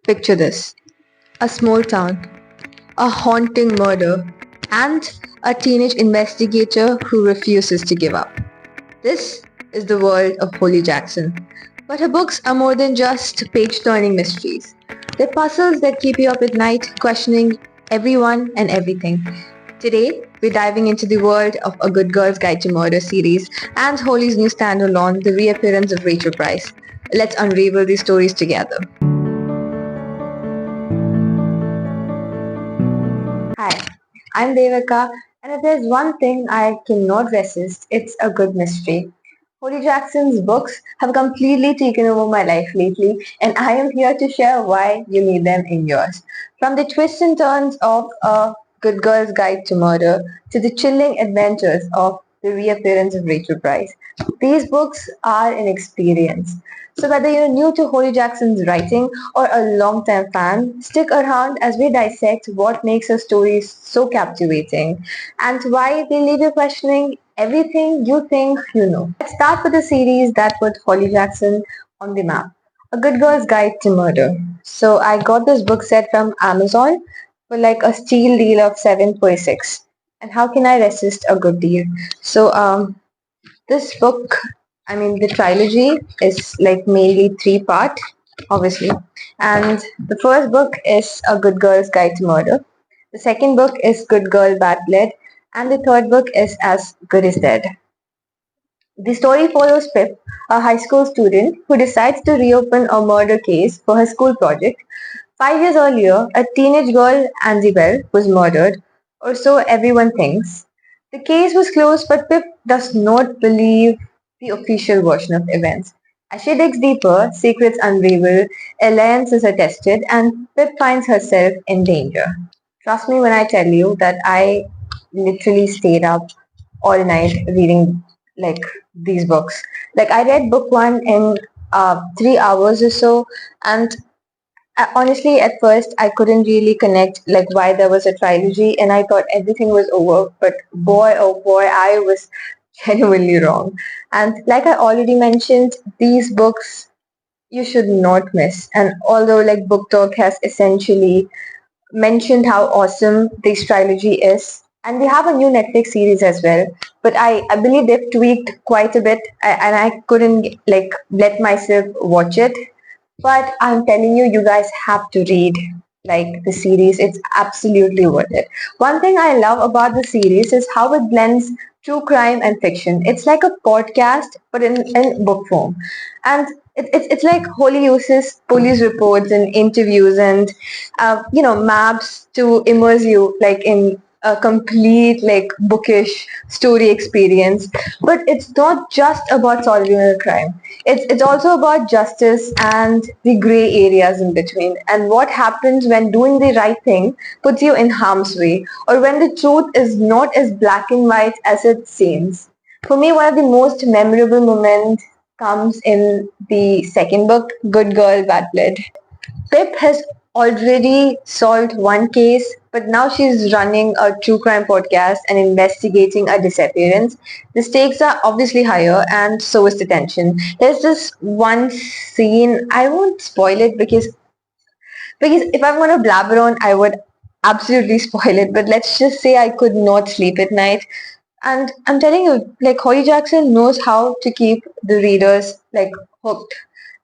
Picture this: a small town, a haunting murder, and a teenage investigator who refuses to give up. This is the world of Holly Jackson. But her books are more than just page-turning mysteries. They're puzzles that keep you up at night, questioning everyone and everything. Today, we're diving into the world of A Good Girl's Guide to Murder series and Holly's new standalone, The Reappearance of Rachel Price. Let's unravel these stories together. Hi, I'm Devika, and if there's one thing I cannot resist, it's a good mystery. Holly Jackson's books have completely taken over my life lately, and I am here to share why you need them in yours. From the twists and turns of A Good Girl's Guide to Murder to the chilling adventures of The Reappearance of Rachel Price, these books are an experience. So whether you're new to Holly Jackson's writing or a long-time fan, stick around as we dissect what makes her stories so captivating and why they leave you questioning everything you think you know. Let's start with a series that put Holly Jackson on the map. A Good Girl's Guide to Murder. So I got this book set from Amazon for like a steal deal of 7 per 6. And how can I resist a good deal? So this book, I mean, the trilogy is like mainly three-part, obviously. And the first book is A Good Girl's Guide to Murder. The second book is Good Girl, Bad Blood. And the third book is As Good as Dead. The story follows Pip, a high school student who decides to reopen a murder case for her school project. 5 years earlier, a teenage girl, Annabelle, was murdered, or so everyone thinks. The case was closed, but Pip does not believe the official version of events. As she digs deeper, secrets unravel, alliances are tested, and Pip finds herself in danger. Trust me when I tell you that I literally stayed up all night reading like these books. Like I read book one in 3 hours or so, and honestly, at first, I couldn't really connect like why there was a trilogy, and I thought everything was over. But boy, oh boy, I was genuinely wrong. And like I already mentioned, these books you should not miss. And although like Book Talk has essentially mentioned how awesome this trilogy is, and they have a new Netflix series as well. But I believe they've tweaked quite a bit, and I couldn't like let myself watch it, but I'm telling you, you guys have to read like the series. It's absolutely worth it. One thing I love about the series is how it blends true crime and fiction. It's like a podcast, but in book form. And it's like Holly uses police reports and interviews and maps to immerse you like in a complete like bookish story experience. But it's not just about solving a crime. It's also about justice and the gray areas in between, and what happens when doing the right thing puts you in harm's way, or when the truth is not as black and white as it seems. For me, one of the most memorable moments comes in the second book, Good Girl, Bad Blood. Pip has already solved one case, but now she's running a true crime podcast and investigating a disappearance. The stakes are obviously higher, and so is the tension. There's this one scene, I won't spoil it because if I'm gonna blabber on, I would absolutely spoil it. But let's just say I could not sleep at night. And I'm telling you, like Holly Jackson knows how to keep the readers like hooked.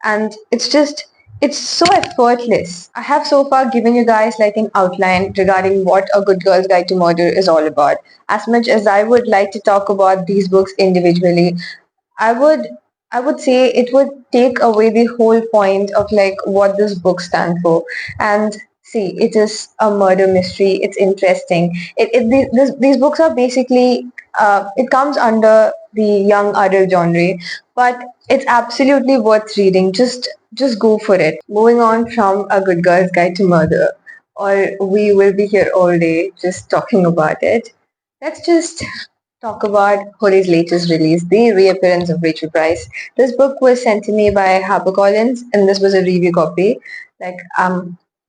And it's so effortless. I have so far given you guys like an outline regarding what A Good Girl's Guide to Murder is all about. As much as I would like to talk about these books individually, I would I would say it would take away the whole point of like what this book stands for. And see, it is a murder mystery. It's interesting. These books are basically it comes under the young adult genre, but it's absolutely worth reading. Just go for it. Moving on from A Good Girl's Guide to Murder, or we will be here all day just talking about it. Let's just talk about Holly's latest release, The Reappearance of Rachel Price. This book was sent to me by HarperCollins, and this was a review copy.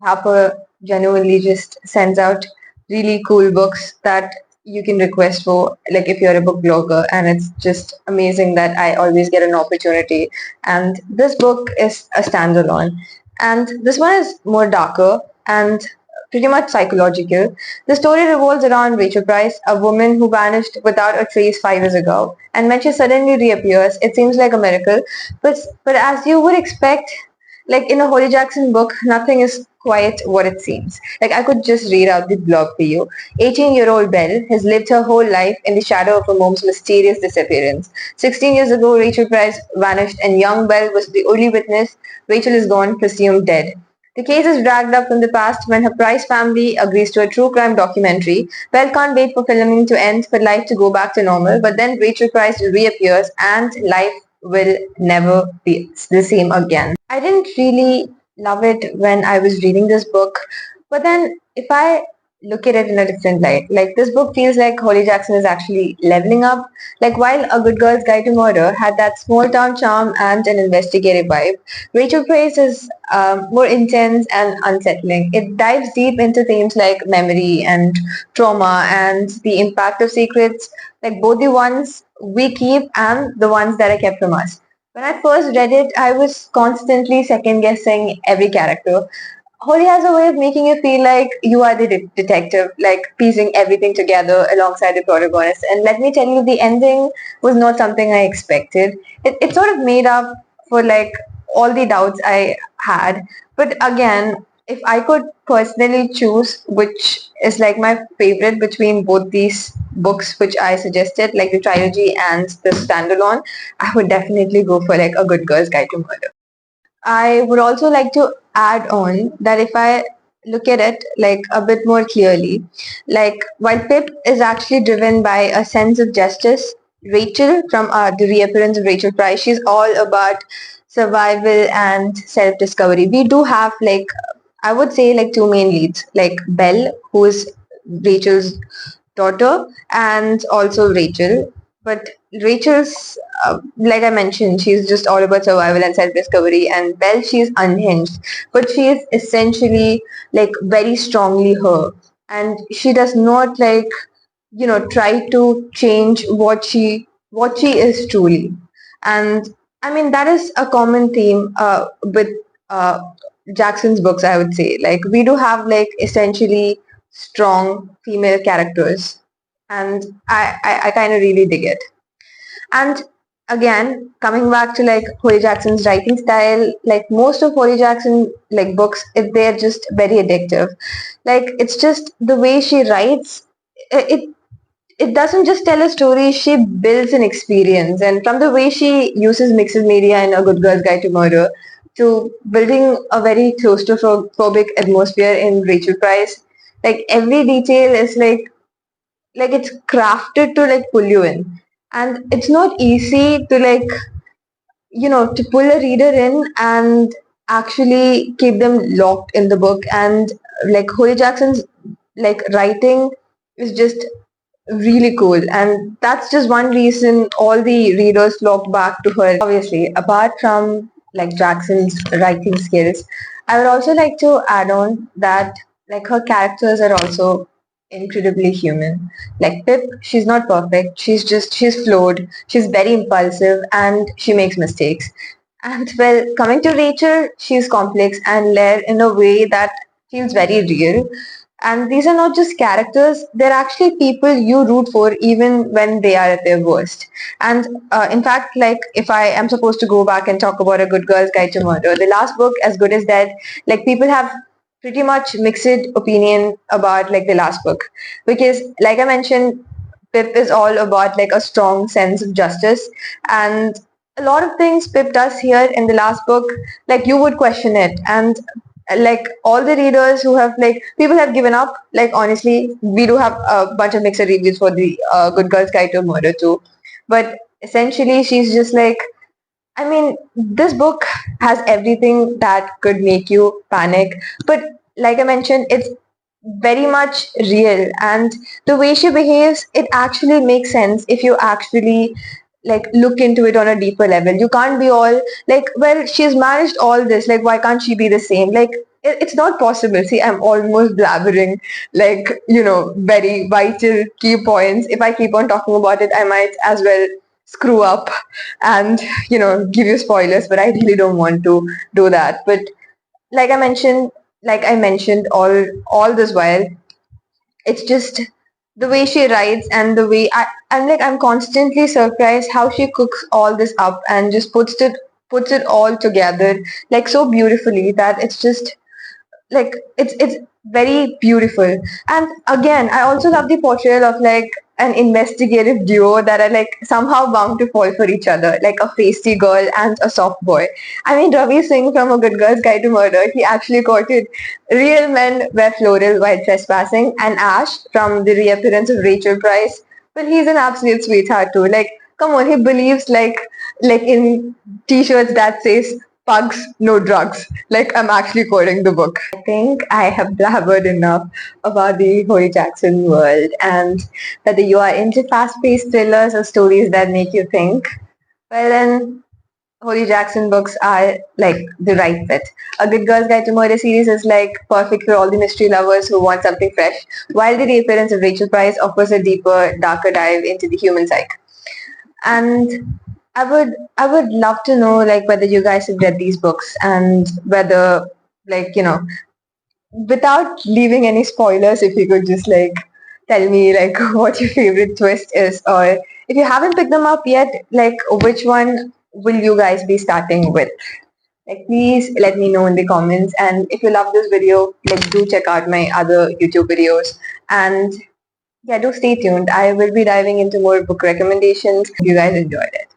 Harper genuinely just sends out really cool books that you can request for, like if you're a book blogger, and it's just amazing that I always get an opportunity. And this book is a standalone. and this one is more darker and pretty much psychological. The story revolves around Rachel Price, a woman who vanished without a trace 5 years ago. And when she suddenly reappears, it seems like a miracle. But as you would expect, like in a Holly Jackson book, nothing is quite what it seems. Like I could just read out the blog for you. 18-year-old Belle has lived her whole life in the shadow of her mom's mysterious disappearance. 16 years ago, Rachel Price vanished and young Belle was the only witness. Rachel is gone, presumed dead. The case is dragged up from the past when her Price family agrees to a true crime documentary. Belle can't wait for filming to end, for life to go back to normal, but then Rachel Price reappears and life will never be the same again. I didn't really love it when I was reading this book, but then if I look at it in a different light, like this book feels like Holly Jackson is actually leveling up. Like while A Good Girl's Guide to Murder had that small town charm and an investigative vibe, Rachel Price is more intense and unsettling. It dives deep into themes like memory and trauma and the impact of secrets, like both the ones we keep and the ones that are kept from us. When I first read it, I was constantly second guessing every character. Holly has a way of making you feel like you are the detective, like piecing everything together alongside the protagonist. And let me tell you, the ending was not something I expected. It sort of made up for like all the doubts I had. But again, if I could personally choose which is like my favorite between both these books which I suggested, like the trilogy and the standalone, I would definitely go for like A Good Girl's Guide to Murder. I would also like to add on that if I look at it like a bit more clearly, like while Pip is actually driven by a sense of justice, Rachel from the reappearance of Rachel Price, she's all about survival and self-discovery. We do have like I would say like two main leads, like Belle, who is Rachel's daughter, and also Rachel. But Rachel's, like I mentioned, she's just all about survival and self-discovery. And Belle, she's unhinged, but she is essentially like very strongly her, and she does not like try to change what she is truly. And I mean that is a common theme with uh, Jackson's books. I would say like we do have like essentially strong female characters, and I kind of really dig it. And again, coming back to like Holly Jackson's writing style, like most of Holly Jackson like books, they're just very addictive. Like it's just the way she writes. It doesn't just tell a story, she builds an experience. And from the way she uses mixed media in A Good Girl's Guide to Murder to building a very claustrophobic atmosphere in Rachel Price, like every detail is like it's crafted to like pull you in. And it's not easy to like, to pull a reader in and actually keep them locked in the book. And like Holly Jackson's like writing is just really cool, and that's just one reason all the readers flocked back to her. Obviously, apart from like Jackson's writing skills, I would also like to add on that like her characters are also incredibly human. Like Pip, she's not perfect, she's flawed, she's very impulsive, and she makes mistakes. And well, coming to Rachel, she's complex and layered in a way that feels very real. And these are not just characters, they're actually people you root for even when they are at their worst. And in fact, like if I am supposed to go back and talk about A Good Girl's Guide to Murder, the last book, As Good as Dead, like people have pretty much mixed opinion about like the last book. Because like I mentioned, Pip is all about like a strong sense of justice, and a lot of things Pip does here in the last book, like you would question it. And like all the readers who have like people have given up, like honestly we do have a bunch of mixed reviews for the Good Girl's Guide to Murder too, but essentially she's just like, I mean, this book has everything that could make you panic, but like I mentioned, it's very much real, and the way she behaves, it actually makes sense if you actually like look into it on a deeper level. You can't be all like, well, she's managed all this, like why can't she be the same? Like it's not possible. See, I'm almost blabbering like very vital key points. If I keep on talking about it, I might as well screw up and give you spoilers, but I really don't want to do that. But like I mentioned, all this while, it's just the way she writes and the way I'm constantly surprised how she cooks all this up and just puts it all together like so beautifully that it's just like it's very beautiful. And again, I also love the portrayal of like an investigative duo that are like somehow bound to fall for each other, like a feisty girl and a soft boy. I mean, Ravi Singh from A Good Girl's Guide to Murder, he actually quoted, "Real men wear floral while trespassing," and Ash from the reappearance of Rachel Price, well, he's an absolute sweetheart too. Like, come on, he believes like in t-shirts that says pugs, no drugs. Like I'm actually quoting the book. I think I have blabbered enough about the Holly Jackson world, and whether you are into fast-paced thrillers or stories that make you think, well then Holly Jackson books are like the right fit. A Good Girl's Guide to Murder series is like perfect for all the mystery lovers who want something fresh, while the reappearance of Rachel Price offers a deeper, darker dive into the human psyche. And I would love to know like whether you guys have read these books and whether like without leaving any spoilers, if you could just like tell me like what your favorite twist is, or if you haven't picked them up yet, like which one will you guys be starting with? Like please let me know in the comments, and if you love this video, like do check out my other YouTube videos. And yeah, do stay tuned. I will be diving into more book recommendations. If you guys enjoyed it.